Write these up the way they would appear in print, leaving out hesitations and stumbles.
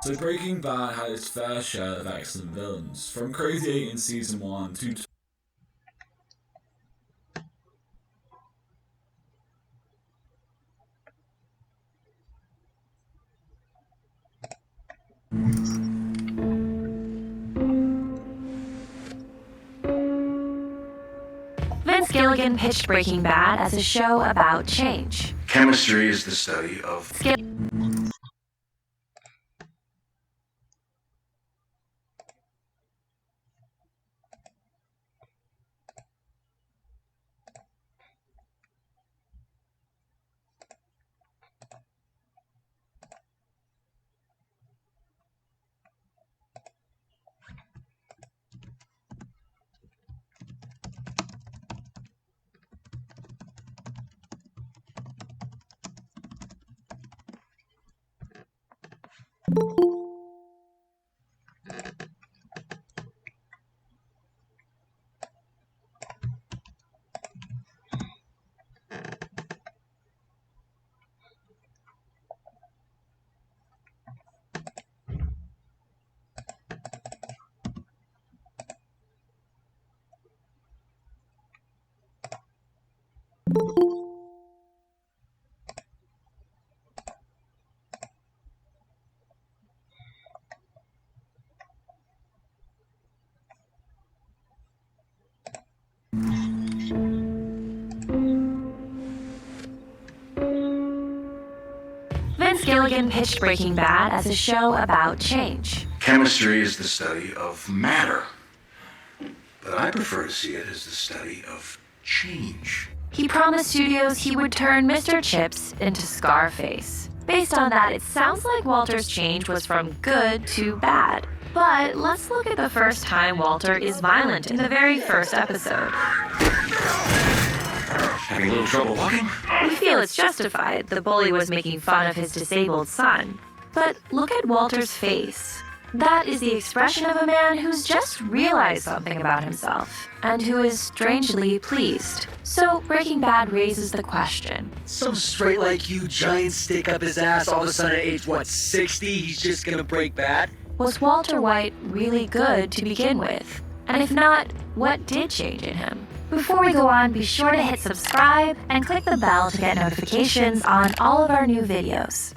So Breaking Bad had its fair share of excellent villains, from Crazy 8 in Season 1 to Gilligan pitched Breaking Bad as a show about change. Chemistry is the study of... Gilligan pitched Breaking Bad as a show about change. Chemistry is the study of matter. But I prefer to see it as the study of change. He promised studios he would turn Mr. Chips into Scarface. Based on that, it sounds like Walter's change was from good to bad. But let's look at the first time Walter is violent in the very first episode. Having a little trouble walking? We feel it's justified. The bully was making fun of his disabled son. But look at Walter's face. That is the expression of a man who's just realized something about himself, and who is strangely pleased. So Breaking Bad raises the question. Some straight like you giant stick up his ass all of a sudden at age, 60, he's just gonna break bad? Was Walter White really good to begin with? And if not, what did change in him? Before we go on, be sure to hit subscribe and click the bell to get notifications on all of our new videos.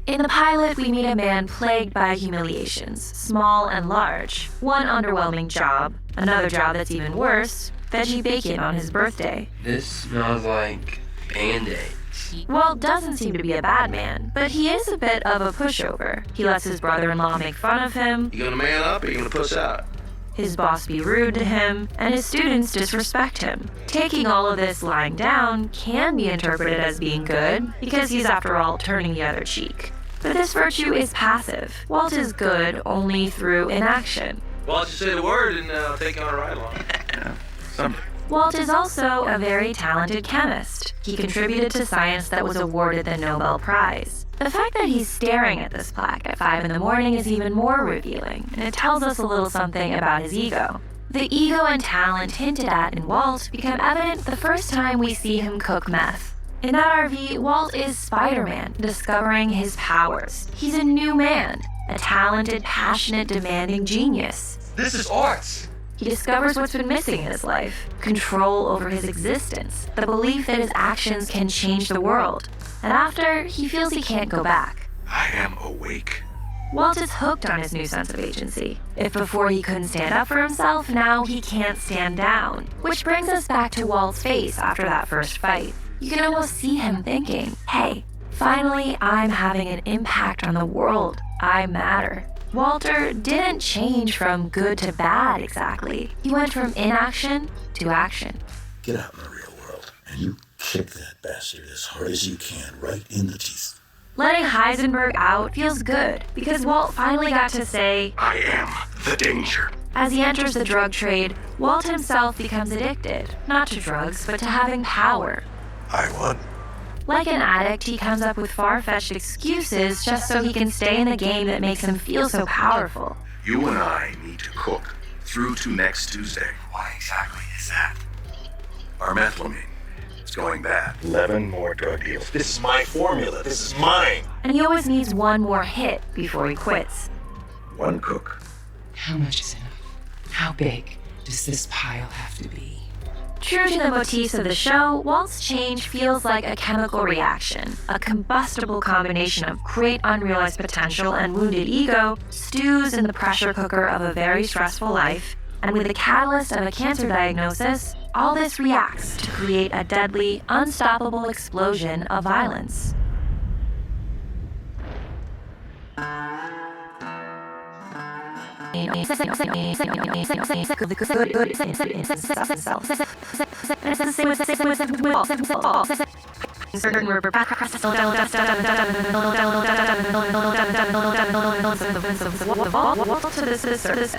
In the pilot, we meet a man plagued by humiliations, small and large. One underwhelming job, another job that's even worse, veggie bacon on his birthday. This smells like Band-Aids. Walt doesn't seem to be a bad man, but he is a bit of a pushover. He lets his brother-in-law make fun of him. You gonna man up or you gonna puss out? His boss be rude to him, and his students disrespect him. Taking all of this lying down can be interpreted as being good, because he's after all turning the other cheek. But this virtue is passive. Walt is good only through inaction. Well, just say the word and I'll take you on a ride along. Someday. Walt is also a very talented chemist. He contributed to science that was awarded the Nobel Prize. The fact that he's staring at this plaque at 5 in the morning is even more revealing, and it tells us a little something about his ego. The ego and talent hinted at in Walt become evident the first time we see him cook meth. In that RV, Walt is Spider-Man, discovering his powers. He's a new man, a talented, passionate, demanding genius. This is arts. He discovers what's been missing in his life: control over his existence, the belief that his actions can change the world. And after, he feels he can't go back. I am awake. Walt is hooked on his new sense of agency. If before he couldn't stand up for himself, now he can't stand down. Which brings us back to Walt's face after that first fight. You can almost see him thinking, hey, finally I'm having an impact on the world. I matter. Walter didn't change from good to bad exactly. He went from inaction to action. Get out in the real world, and you kick that bastard as hard as you can, right in the teeth. Letting Heisenberg out feels good, because Walt finally got to say, I am the danger. As he enters the drug trade, Walt himself becomes addicted, not to drugs, but to having power. I won. Like an addict, he comes up with far-fetched excuses just so he can stay in the game that makes him feel so powerful. You and I need to cook through to next Tuesday. Why exactly is that? Our methylamine is going bad. 11 more drug deals. This is my formula. This is mine. And he always needs one more hit before he quits. One cook. How much is enough? How big does this pile have to be? True to the motifs of the show, Walt's change feels like a chemical reaction. A combustible combination of great unrealized potential and wounded ego stews in the pressure cooker of a very stressful life, and with the catalyst of a cancer diagnosis, all this reacts to create a deadly, unstoppable explosion of violence. Certain repercussions to the surface.